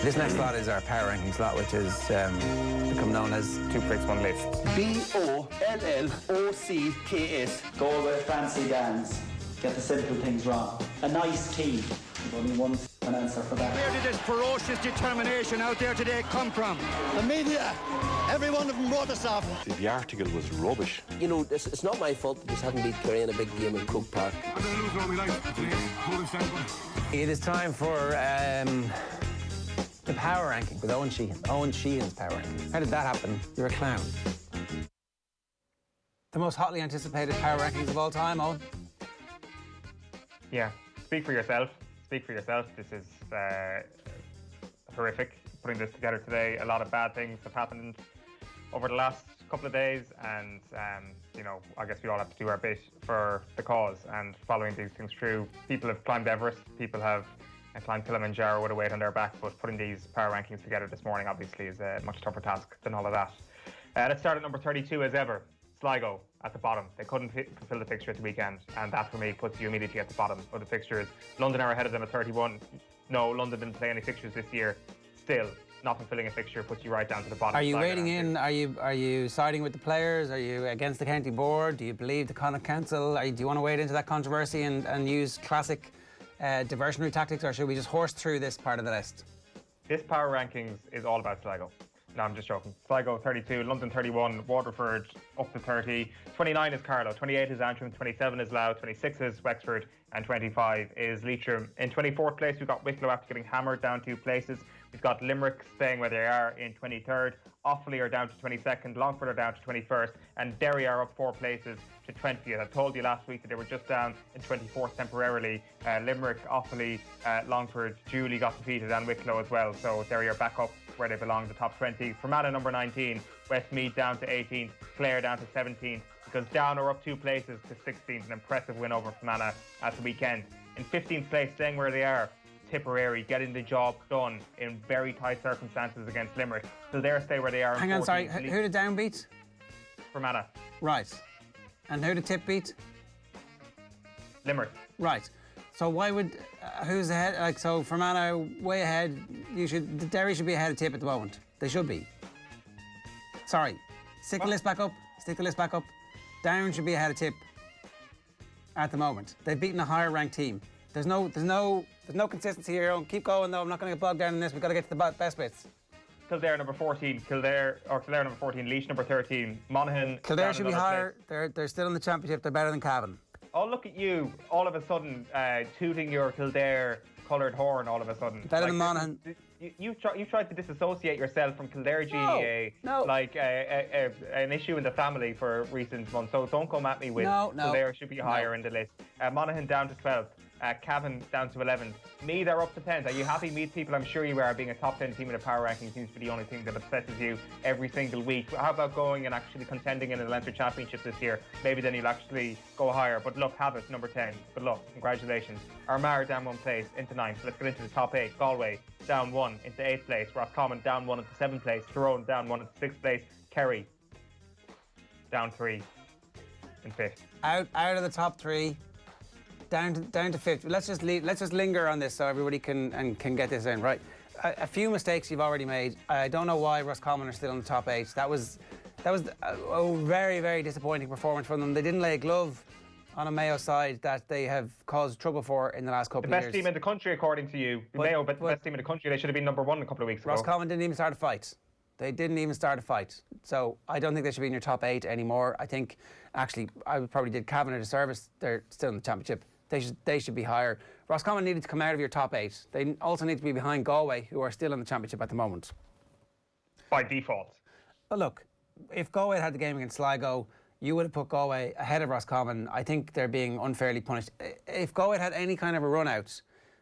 This next slot is our power ranking slot, which has become known as Two Pricks, One List. BOLLOCKS. Galway fancy dance. Get the simple things wrong. A nice tea. There's only one answer for that. Where did this ferocious determination out there today come from? The media. Every one of them wrote us off. The article was rubbish. You know, it's not my fault that we haven't beat Kerry in a big game in Croke Park. I'm going to lose all my life today. It is time for the power ranking with Eoin Sheahan. Eoin Sheahan's power ranking. How did that happen? You're a clown. The most hotly anticipated power rankings of all time, Eoin? Yeah, speak for yourself. Speak for yourself. This is horrific, putting this together today. A lot of bad things have happened over the last couple of days, and you know, I guess we all have to do our bit for the cause and following these things through. People have climbed Everest, people have climbed Kilimanjaro with a weight on their back, but putting these power rankings together this morning obviously is a much tougher task than all of that. Let's start at number 32 as ever. Sligo at the bottom. They couldn't fulfill the fixture at the weekend, and that for me puts you immediately at the bottom of the fixtures. London are ahead of them at 31. No, London didn't play any fixtures this year. Still, not fulfilling a fixture puts you right down to the bottom. Are you waiting in? Are you siding with the players? Are you against the county board? Do you believe the Connacht Council? Do you want to wade into that controversy and use classic diversionary tactics, or should we just horse through this part of the list? This power rankings is all about Sligo. No, I'm just joking. Sligo 32, London 31, Waterford up to 30, 29 is Carlow, 28 is Antrim, 27 is Louth, 26 is Wexford, and 25 is Leitrim. In 24th place, we've got Wicklow after getting hammered down 2 places. We've got Limerick staying where they are in 23rd, Offaly are down to 22nd, Longford are down to 21st, and Derry are up 4 places to 20th. I told you last week that they were just down in 24th temporarily. Limerick, Offaly, Longford, Julie got defeated, and Wicklow as well. So Derry are back up where they belong, the top 20. Fermanagh number 19, Westmeath down to 18th, Clare down to 17th, because Down are up 2 places to 16th. An impressive win over Fermanagh at the weekend. In 15th place, staying where they are, Tipperary getting the job done in very tight circumstances against Limerick. So they're stay where they are. Hang on, sorry, who did Down beat? Fermanagh. Right. And who did Tip beat? Limerick. Right. So why would who's ahead? Like, so Fermanagh way ahead. Derry should be ahead of Tip at the moment. They should be. Sorry. Stick the list back up. Stick the list back up. Down should be ahead of Tip at the moment. They've beaten a higher ranked team. There's no consistency here. Keep going though. I'm not going to get bogged down in this. We've got to get to the best bits. Kildare number 14, Kildare number 14, Laois number 13, Monaghan. Kildare should be higher. They're still in the championship. They're better than Cavan. Oh, look at you! All of a sudden, tooting your Kildare coloured horn. All of a sudden, better than Monaghan. You tried to disassociate yourself from Kildare GAA, like an issue in the family for recent months. So don't come at me with Kildare should be higher in the list. Monaghan down to 12th. Cavan down to 11th. Meath are up to 10th. Are you happy, Meath people? I'm sure you are. Being a top 10 team in the power ranking seems to be the only thing that obsesses you every single week. How about going and actually contending in the Leinster Championship this year? Maybe then you'll actually go higher. But look, have it, number 10. Good luck. Congratulations. Armagh down 1 place into 9th. Let's get into the top 8. Galway down 1 into 8th place. Roscommon down 1 into 7th place. Tyrone down 1 into 6th place. Kerry down 3 in 5th. Out of the top 3. Down to 5th. Let's just linger on this so everybody can get this in, right? A few mistakes you've already made. I don't know why Roscommon are still in the top 8. That was a very, very disappointing performance from them. They didn't lay a glove on a Mayo side that they have caused trouble for in the last couple of years. The best team in the country, according to you. Mayo, but the best team in the country. They should have been number 1 a couple of weeks ago. Roscommon didn't even start a fight. They didn't even start a fight. So I don't think they should be in your top 8 anymore. I think, actually, I probably did Cavan a disservice. They're still in the championship. They should be higher. Roscommon needed to come out of your top 8. They also need to be behind Galway, who are still in the championship at the moment. By default. But look, if Galway had the game against Sligo, you would have put Galway ahead of Roscommon. I think they're being unfairly punished. If Galway had any kind of a run out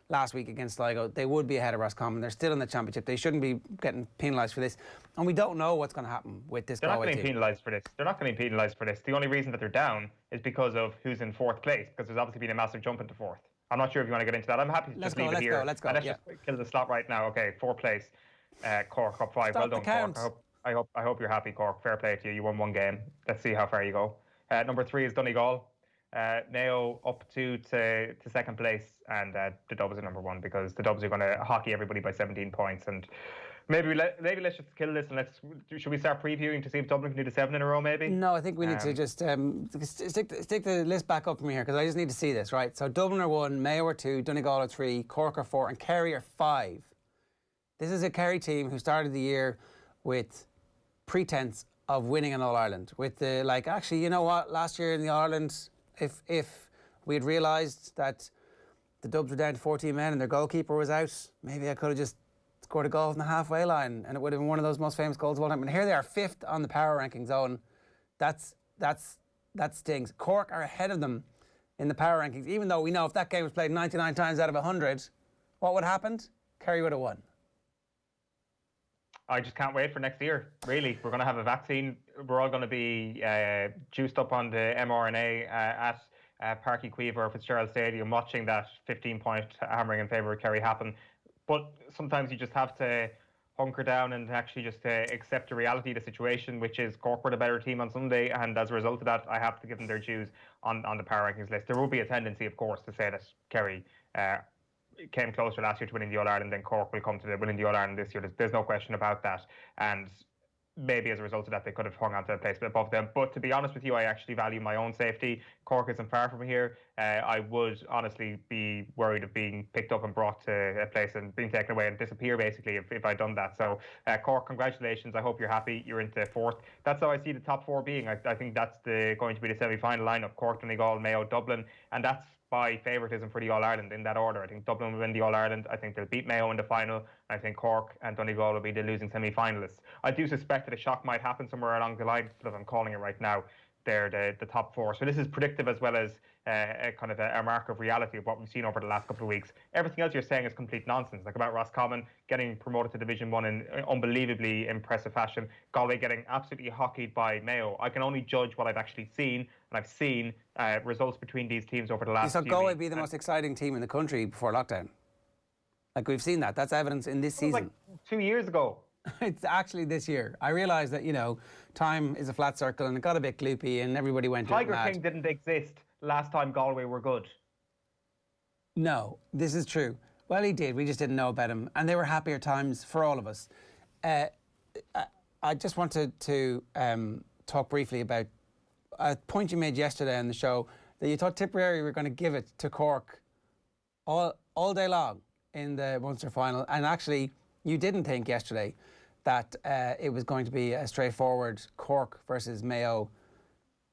last week against Sligo, they would be ahead of Roscommon. They're still in the championship. They shouldn't be getting penalised for this. And we don't know what's going to happen with this Galway team. They're not getting penalised for this. They're not getting penalised for this. The only reason that they're down is because of who's in 4th place, because there's obviously been a massive jump into 4th. I'm not sure if you want to get into that. I'm happy to just leave it here. Let's go. Let's just kill the slot right now. Okay, 4th place. Cork up 5. Well done, Cork. I hope you're happy, Cork. Fair play to you. You won 1 game. Let's see how far you go. Number 3 is Donegal. Mayo up to second place, and the Dubs are number 1 because the Dubs are going to hockey everybody by 17 points. And maybe let's just kill this and should we start previewing to see if Dublin can do the 7 in a row? Maybe. No, I think we need to just stick the list back up from here because I just need to see this, right? So Dublin are 1, Mayo are 2, Donegal are 3, Cork are 4, and Kerry are 5. This is a Kerry team who started the year with pretense of winning an All-Ireland. With the actually, you know what? Last year in the All-Ireland, if we had realised that the Dubs were down to 14 men and their goalkeeper was out, maybe I could have just scored a goal from the halfway line and it would have been one of those most famous goals of all time. And here they are 5th on the power rankings zone. That stings. Cork are ahead of them in the power rankings, even though we know if that game was played 99 times out of 100, what would have happened? Kerry would have won. I just can't wait for next year, really. We're going to have a vaccine. We're all going to be juiced up on the mRNA at Páirc Uí Chaoimh or Fitzgerald Stadium, watching that 15-point hammering in favour of Kerry happen. But sometimes you just have to hunker down and actually just accept the reality of the situation, which is Cork were the better team on Sunday, and as a result of that, I have to give them their dues on the power rankings list. There will be a tendency, of course, to say that Kerry came closer last year to winning the All-Ireland than Cork will come to winning the All-Ireland this year. There's no question about that. And maybe as a result of that, they could have hung on to a place above them. But to be honest with you, I actually value my own safety. Cork isn't far from here. I would honestly be worried of being picked up and brought to a place and being taken away and disappear, basically, if I'd done that. So, Cork, congratulations. I hope you're happy. You're into 4th. That's how I see the top 4 being. I think that's going to be the semi-final lineup. Cork, Donegal, Mayo, Dublin. And that's by favouritism for the All-Ireland in that order. I think Dublin will win the All-Ireland. I think they'll beat Mayo in the final. I think Cork and Donegal will be the losing semi-finalists. I do suspect that a shock might happen somewhere along the line, but I'm calling it right now. They're the top 4. So this is predictive as well as a kind of a mark of reality of what we've seen over the last couple of weeks. Everything else you're saying is complete nonsense, like about Roscommon getting promoted to Division 1 in unbelievably impressive fashion, Galway getting absolutely hockeyed by Mayo. I can only judge what I've actually seen, and I've seen results between these teams over the last few weeks. So Galway be the most exciting team in the country before lockdown. Like, we've seen that. That's evidence in this season. Like 2 years ago. It's actually this year. I realise that, time is a flat circle and it got a bit gloopy and everybody went mad. Tiger King didn't exist last time Galway were good. No, this is true. Well, he did. We just didn't know about him. And they were happier times for all of us. I just wanted to talk briefly about a point you made yesterday on the show, that you thought Tipperary were going to give it to Cork all day long in the Munster final. And actually, you didn't think yesterday that it was going to be a straightforward Cork versus Mayo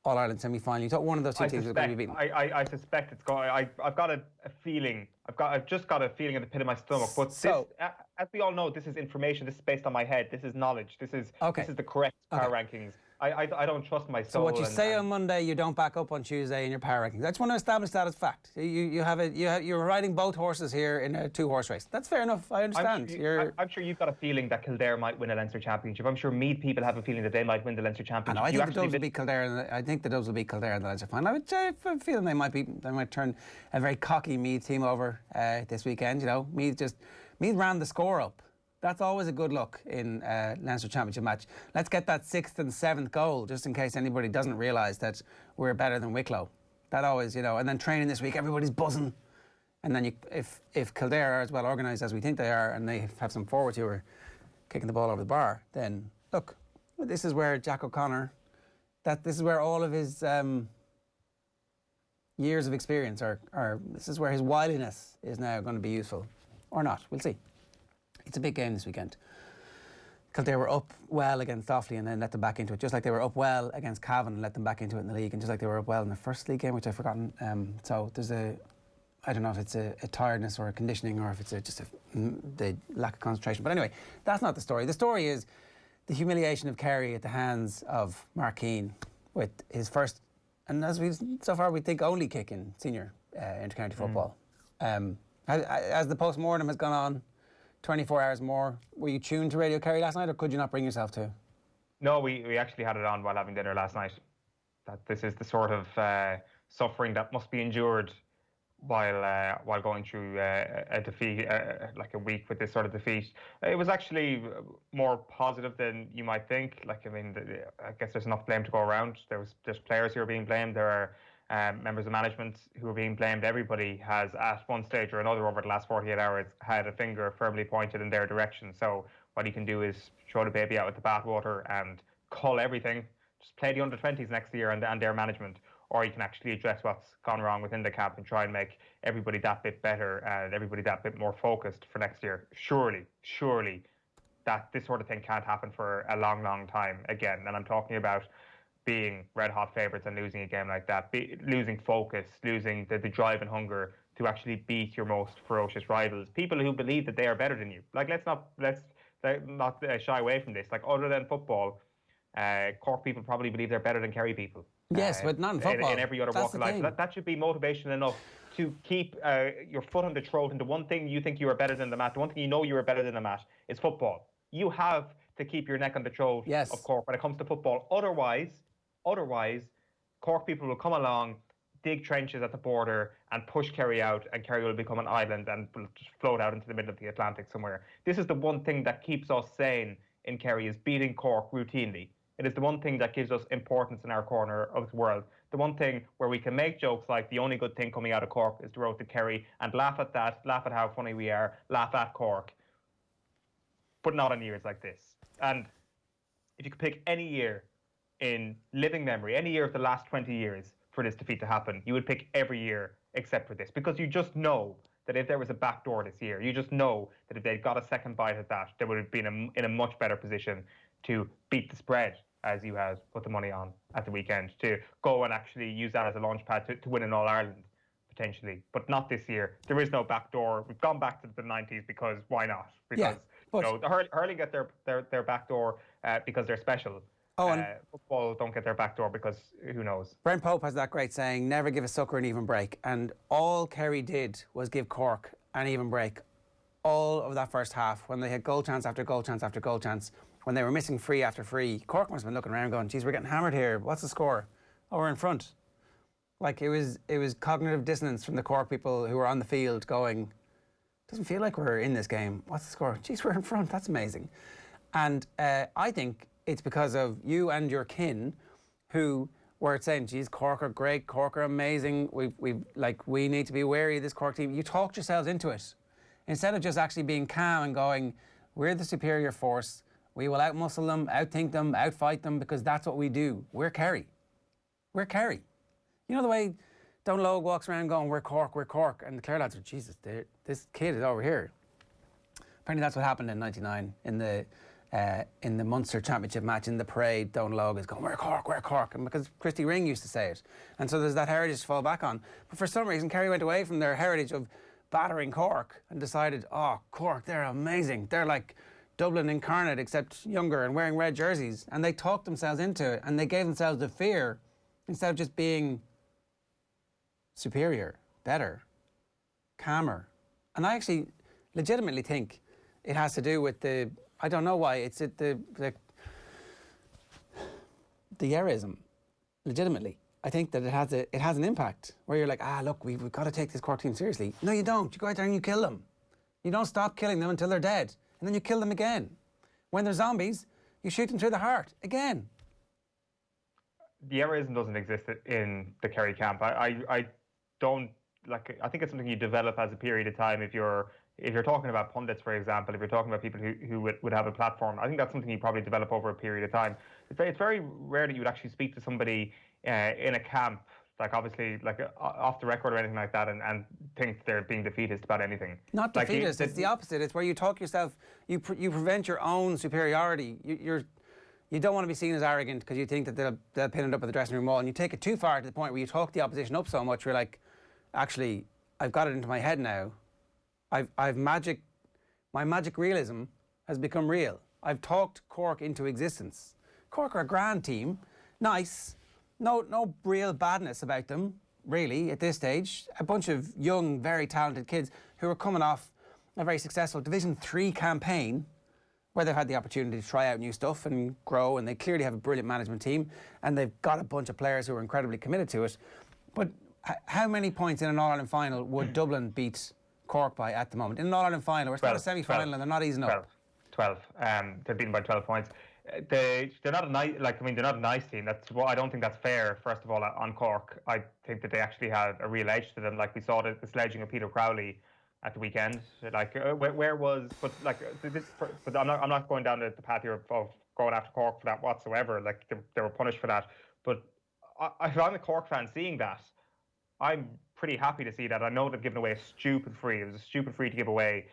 All-Ireland semi-final. You thought one of those two teams was going to be beaten. I suspect it's going. I've got a feeling. I've just got a feeling at the pit of my stomach. But so, this, as we all know, this is information. This is based on my head. This is knowledge. This is the correct power rankings. I don't trust my soul. So what you say on Monday, you don't back up on Tuesday in your power rankings. I just want to establish that as fact. You're riding both horses here in a 2-horse race. That's fair enough. I understand. I'm sure you've got a feeling that Kildare might win a Leinster Championship. I'm sure Meath people have a feeling that they might win the Leinster Championship. I think the Dubs will beat Kildare. I think the Dubs will beat Kildare in the Leinster final. I have a feeling they might turn a very cocky Meath team over this weekend. Meath ran the score up. That's always a good look in a Leinster Championship match. Let's get that 6th and 7th goal, just in case anybody doesn't realise that we're better than Wicklow. That always, and then training this week, everybody's buzzing. And then if Kildare are as well organised as we think they are, and they have some forwards who are kicking the ball over the bar, then look, this is where Jack O'Connor, this is where all of his years of experience are, this is where his wiliness is now going to be useful. Or not, we'll see. It's a big game this weekend. Kildare were up well against Offaly and then let them back into it, just like they were up well against Cavan and let them back into it in the league, and just like they were up well in the first league game, which I've forgotten. So there's I don't know if it's a tiredness or a conditioning or if it's the lack of concentration. But anyway, that's not the story. The story is the humiliation of Kerry at the hands of Mark Keane with his first, and so far we think only kick in senior intercounty football. As the post-mortem has gone on, 24 hours more. Were you tuned to Radio Kerry last night, or could you not bring yourself to? No, we actually had it on while having dinner last night. That this is the sort of suffering that must be endured while going through a defeat, like a week with this sort of defeat. It was actually more positive than you might think. I guess there's enough blame to go around. There's players who are being blamed. There are members of management who are being blamed. Everybody has, at one stage or another over the last 48 hours, had a finger firmly pointed in their direction. So what you can do is throw the baby out with the bathwater and cull everything. Just play the under-20s next year and their management. Or you can actually address what's gone wrong within the camp and try and make everybody that bit better and everybody that bit more focused for next year. Surely that this sort of thing can't happen for a long, long time again. And I'm talking about being red-hot favourites and losing a game like that, losing focus, losing the drive and hunger to actually beat your most ferocious rivals, people who believe that they are better than you. Like, let's not shy away from this. Like, other than football, Cork people probably believe they're better than Kerry people. Yes, but not in football. In every other walk of life. So that should be motivation enough to keep your foot on the throat into one thing you think you are better than the mat. The one thing you know you are better than the mat is football. You have to keep your neck on the throat of Cork when it comes to football. Otherwise, Cork people will come along, dig trenches at the border and push Kerry out, and Kerry will become an island and will just float out into the middle of the Atlantic somewhere. This is the one thing that keeps us sane in Kerry, is beating Cork routinely. It is the one thing that gives us importance in our corner of the world. The one thing where we can make jokes like the only good thing coming out of Cork is the road to Kerry, and laugh at that, laugh at how funny we are, laugh at Cork. But not on years like this. And if you could pick any year in living memory, any year of the last 20 years for this defeat to happen, you would pick every year except for this, because you just know that if there was a backdoor this year, you just know that if they'd got a second bite at that, they would have been in a much better position to beat the spread, as you had put the money on at the weekend, to go and actually use that as a launch pad to win in All-Ireland, potentially. But not this year. There is no backdoor. We've gone back to the 90s because why not? Because the hurling get their backdoor because they're special. Football don't get their backdoor because who knows? Brent Pope has that great saying, never give a sucker an even break. And all Kerry did was give Cork an even break all of that first half, when they had goal chance after goal chance after goal chance, when they were missing free after free. Cork must have been looking around going, geez, we're getting hammered here. What's the score? Oh, we're in front. Like, it was cognitive dissonance from the Cork people who were on the field going, doesn't feel like we're in this game. What's the score? Geez, we're in front. That's amazing. And I think it's because of you and your kin who were saying, geez, Cork are great, Cork are amazing. We need to be wary of this Cork team. You talked yourselves into it. Instead of just actually being calm and going, we're the superior force. We will outmuscle them, outthink them, outfight them, because that's what we do. We're Kerry. We're Kerry. You know the way Don Logue walks around going, we're Cork, and the Clare lads are, Jesus, this kid is over here. Apparently that's what happened in '99 in the Munster Championship match in the parade. Don Logue is going, we're Cork, and because Christy Ring used to say it. And so there's that heritage to fall back on. But for some reason, Kerry went away from their heritage of battering Cork and decided, oh, Cork, they're amazing. They're like Dublin incarnate, except younger and wearing red jerseys. And they talked themselves into it, and they gave themselves the fear instead of just being superior, better, calmer. And I actually legitimately think it has to do with I don't know why, it's the Yerism, legitimately. I think that it has an impact where you're like, look, we've got to take this Cork team seriously. No, you don't. You go out there and you kill them. You don't stop killing them until they're dead. And then you kill them again. When they're zombies, you shoot them through the heart again. The Yerism doesn't exist in the Kerry camp. I don't, like, I think it's something you develop as a period of time. If you're talking about pundits, for example, if you're talking about people who would have a platform, I think that's something you probably develop over a period of time. It's very rare that you would actually speak to somebody in a camp, like obviously like off the record or anything like that, and think they're being defeatist about anything. Not defeatist, it's the opposite. It's where you talk yourself, you prevent your own superiority. You don't want to be seen as arrogant because you think that they'll pin it up at the dressing room wall, and you take it too far to the point where you talk the opposition up so much, you're like, actually, I've got it into my head now. My magic realism has become real. I've talked Cork into existence. Cork are a grand team, nice, no real badness about them, really, at this stage. A bunch of young, very talented kids who are coming off a very successful Division 3 campaign where they've had the opportunity to try out new stuff and grow, and they clearly have a brilliant management team, and they've got a bunch of players who are incredibly committed to it. But how many points in an All-Ireland final would Dublin beat Cork by at the moment? In an All-Ireland final, we're still a semi-final and they're not easing up. 12. They're beaten by 12 points. they're not a nice, like, I mean, they're not a nice team. That's what I don't think that's fair. First of all, on Cork, I think that they actually have a real edge to them. Like we saw the sledging of Peter Crowley at the weekend. Like where was, but like this, but I'm not going down the path here of going after Cork for that whatsoever. Like they were punished for that. But if I'm a Cork fan seeing that, I'm pretty happy to see that. I know they've given away a stupid free. It was a stupid free to give away.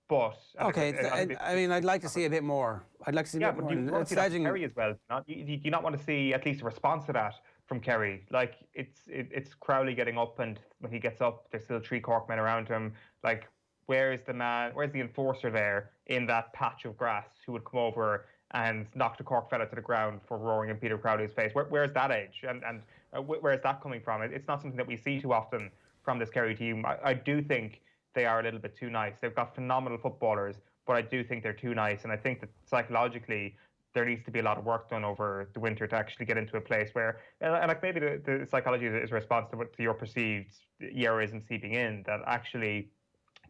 But okay, I mean, I'd like to see a bit more. I'd like to see a bit more. You want to see that from Kerry as well. You not want to see at least a response to that from Kerry. Like it's Crowley getting up, and when he gets up, there's still 3 Cork men around him. Like where's the man? Where's the enforcer there in that patch of grass who would come over and knock the Cork fella to the ground for roaring in Peter Crowley's face? Where's that edge? And where's that coming from? It's not something that we see too often from this Kerry team. I do think they are a little bit too nice. They've got phenomenal footballers, but I do think they're too nice. And I think that psychologically, there needs to be a lot of work done over the winter to actually get into a place where, and like maybe the psychology is a response to your perceived Yeoism seeping in, that actually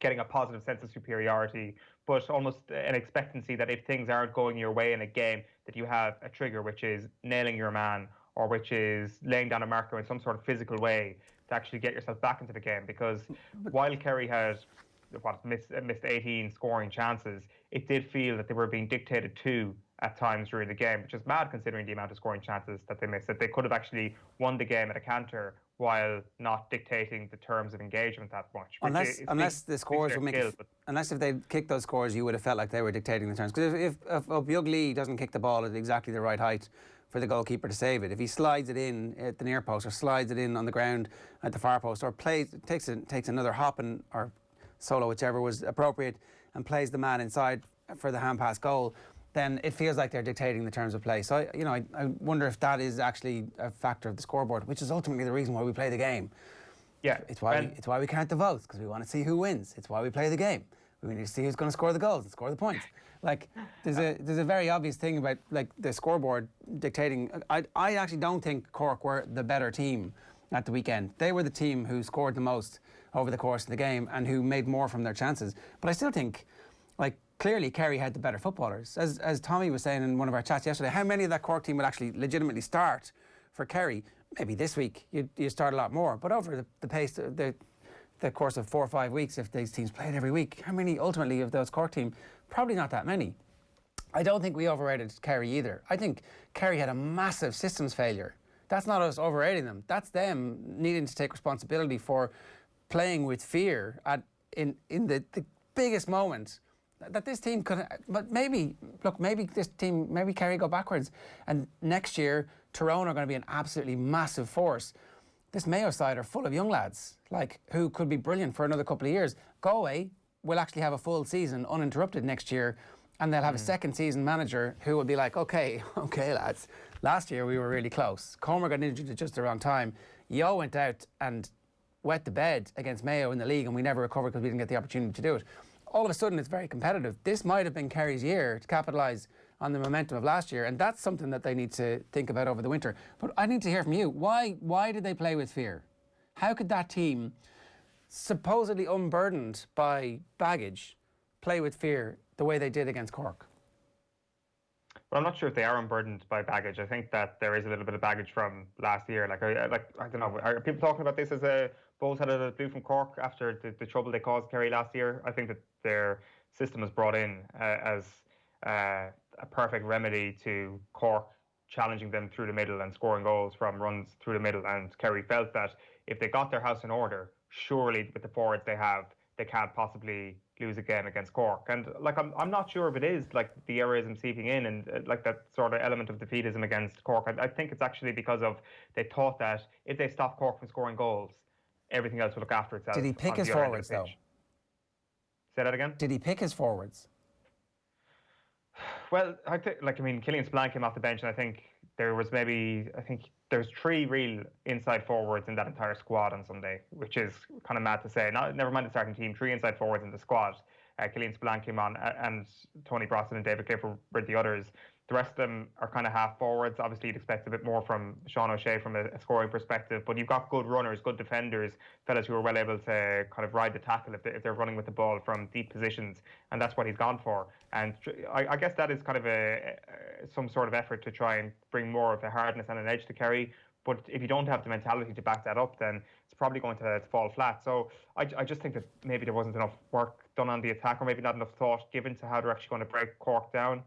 getting a positive sense of superiority, but almost an expectancy that if things aren't going your way in a game, that you have a trigger, which is nailing your man, or which is laying down a marker in some sort of physical way to actually get yourself back into the game. Because while Kerry had missed 18 scoring chances, it did feel that they were being dictated to at times during the game, which is mad considering the amount of scoring chances that they missed. That they could have actually won the game at a canter while not dictating the terms of engagement that much. Unless the scores would make unless if they kicked those scores, you would have felt like they were dictating the terms. Because if Buglee doesn't kick the ball at exactly the right height for the goalkeeper to save it, if he slides it in at the near post or slides it in on the ground at the far post, or takes another hop or solo, whichever was appropriate, and plays the man inside for the hand pass goal, then it feels like they're dictating the terms of play. So I wonder if that is actually a factor of the scoreboard, which is ultimately the reason why we play the game. Yeah, it's why we count the votes, because we want to see who wins. It's why we play the game. We need to see who's going to score the goals and score the points. Like there's a very obvious thing about like the scoreboard dictating. I actually don't think Cork were the better team at the weekend. They were the team who scored the most over the course of the game and who made more from their chances. But I still think, like, clearly Kerry had the better footballers. As Tommy was saying in one of our chats yesterday, how many of that Cork team would actually legitimately start for Kerry? Maybe this week you start a lot more, but over the pace, the course of 4 or 5 weeks, if these teams played every week, how many ultimately of those Cork team? Probably not that many. I don't think we overrated Kerry either. I think Kerry had a massive systems failure. That's not us overrating them. That's them needing to take responsibility for playing with fear in the biggest moment that this team could. But maybe Kerry go backwards, and next year Tyrone are going to be an absolutely massive force. This Mayo side are full of young lads, like, who could be brilliant for another couple of years. Galway will actually have a full season uninterrupted next year, and they'll have a second season manager who will be like, okay lads, last year we were really close. Comer got injured at just the wrong time. Yo went out and wet the bed against Mayo in the league, and we never recovered because we didn't get the opportunity to do it. All of a sudden it's very competitive. This might have been Kerry's year to capitalise on the momentum of last year, and that's something that they need to think about over the winter. But I need to hear from you. Why did they play with fear? How could that team, supposedly unburdened by baggage, play with fear the way they did against Cork? Well, I'm not sure if they are unburdened by baggage. I think that there is a little bit of baggage from last year. I don't know. Are people talking about this as a Bulls had a blue from Cork after the trouble they caused Kerry last year? I think that their system was brought in as a perfect remedy to Cork challenging them through the middle and scoring goals from runs through the middle. And Kerry felt that if they got their house in order, surely with the forwards they have, they can't possibly lose again against Cork. And I'm not sure if it is like the Yeoism seeping in and like that sort of element of defeatism against Cork. I think it's actually because of they thought that if they stop Cork from scoring goals, everything else will look after itself. Did he pick his forwards though? Say that again? Did he pick his forwards? Well, Killian Spillane came off the bench, and I think there's 3 real inside forwards in that entire squad on Sunday, which is kind of mad to say. Never mind the starting team, 3 inside forwards in the squad. Killian Spillane came on, and Tony Brosnan and David Clifford were the others. The rest of them are kind of half forwards. Obviously, you'd expect a bit more from Sean O'Shea from a scoring perspective, but you've got good runners, good defenders, fellas who are well able to kind of ride the tackle if they're running with the ball from deep positions, and that's what he's gone for. And I guess that is kind of some sort of effort to try and bring more of a hardness and an edge to Kerry. But if you don't have the mentality to back that up, then it's probably going to fall flat. So I just think that maybe there wasn't enough work done on the attack, or maybe not enough thought given to how they're actually going to break Cork down.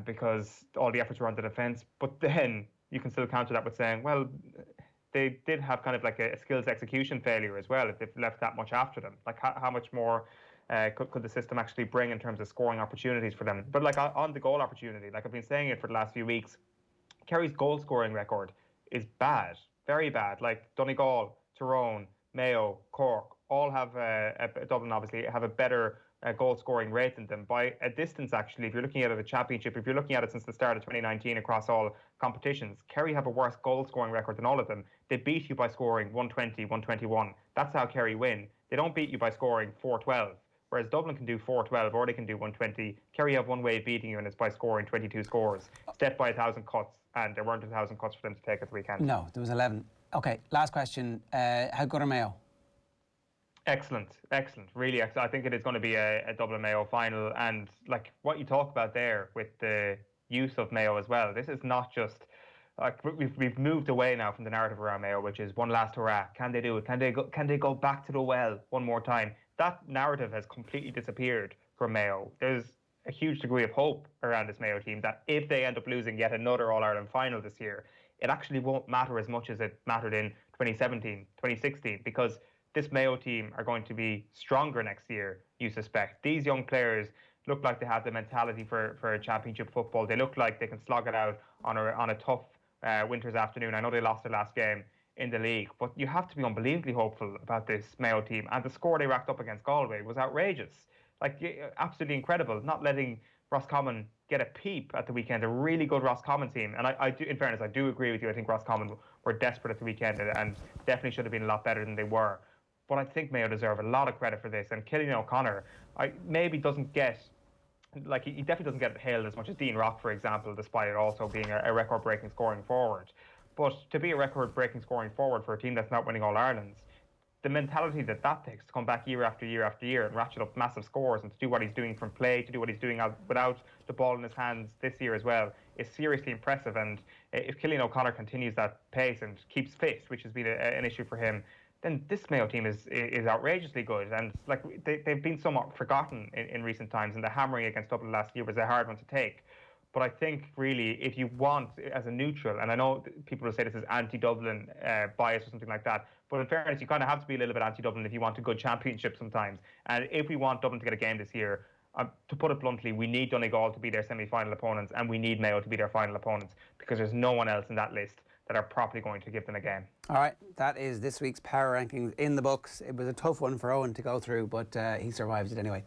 Because all the efforts were on the defence. But then you can still counter that with saying, well, they did have kind of like a skills execution failure as well if they've left that much after them. Like how much more could the system actually bring in terms of scoring opportunities for them? But like on the goal opportunity, like I've been saying it for the last few weeks, Kerry's goal scoring record is bad, very bad. Like Donegal, Tyrone, Mayo, Cork, all have, Dublin obviously, have a better goal scoring rate than them by a distance. Actually, if you're looking at it, the championship, if you're looking at it since the start of 2019 across all competitions, Kerry have a worse goal scoring record than all of them. They beat you by scoring 120, 121. That's how Kerry win. They don't beat you by scoring 412. Whereas Dublin can do 412 or they can do 120. Kerry have one way of beating you, and it's by scoring 22 scores. It's death by 1,000 cuts, and there weren't 1,000 cuts for them to take at the weekend. No, there was 11. Okay, last question. How good are Mayo? Excellent, excellent, really excellent. I think it is going to be a Dublin Mayo final, and like what you talk about there with the use of Mayo as well. This is not just like we've moved away now from the narrative around Mayo, which is one last hurrah. Can they do it? Can they go back to the well one more time? That narrative has completely disappeared from Mayo. There's a huge degree of hope around this Mayo team that if they end up losing yet another All-Ireland final this year, it actually won't matter as much as it mattered in 2017, 2016, because this Mayo team are going to be stronger next year, you suspect. These young players look like they have the mentality for championship football. They look like they can slog it out on a tough winter's afternoon. I know they lost their last game in the league, but you have to be unbelievably hopeful about this Mayo team. And the score they racked up against Galway was outrageous. Like, absolutely incredible. Not letting Roscommon get a peep at the weekend. A really good Roscommon team. And I do, in fairness, I do agree with you. I think Roscommon were desperate at the weekend and definitely should have been a lot better than they were. But I think Mayo deserve a lot of credit for this. And Cillian O'Connor, maybe doesn't get, like, he definitely doesn't get hailed as much as Dean Rock, for example, despite it also being a record-breaking scoring forward. But to be a record-breaking scoring forward for a team that's not winning All-Irelands, the mentality that takes to come back year after year after year and ratchet up massive scores and to do what he's doing from play, to do what he's doing without the ball in his hands this year as well, is seriously impressive. And if Cillian O'Connor continues that pace and keeps fit, which has been an issue for him, then this Mayo team is outrageously good. And like they've been somewhat forgotten in recent times, and the hammering against Dublin last year was a hard one to take. But I think really, if you want, as a neutral, and I know people will say this is anti-Dublin bias or something like that, but in fairness, you kind of have to be a little bit anti-Dublin if you want a good championship sometimes. And if we want Dublin to get a game this year, to put it bluntly, we need Donegal to be their semi-final opponents, and we need Mayo to be their final opponents, because there's no one else in that list that are properly going to give them a game. All right, that is this week's Power Rankings in the books. It was a tough one for Eoin to go through, but he survived it anyway.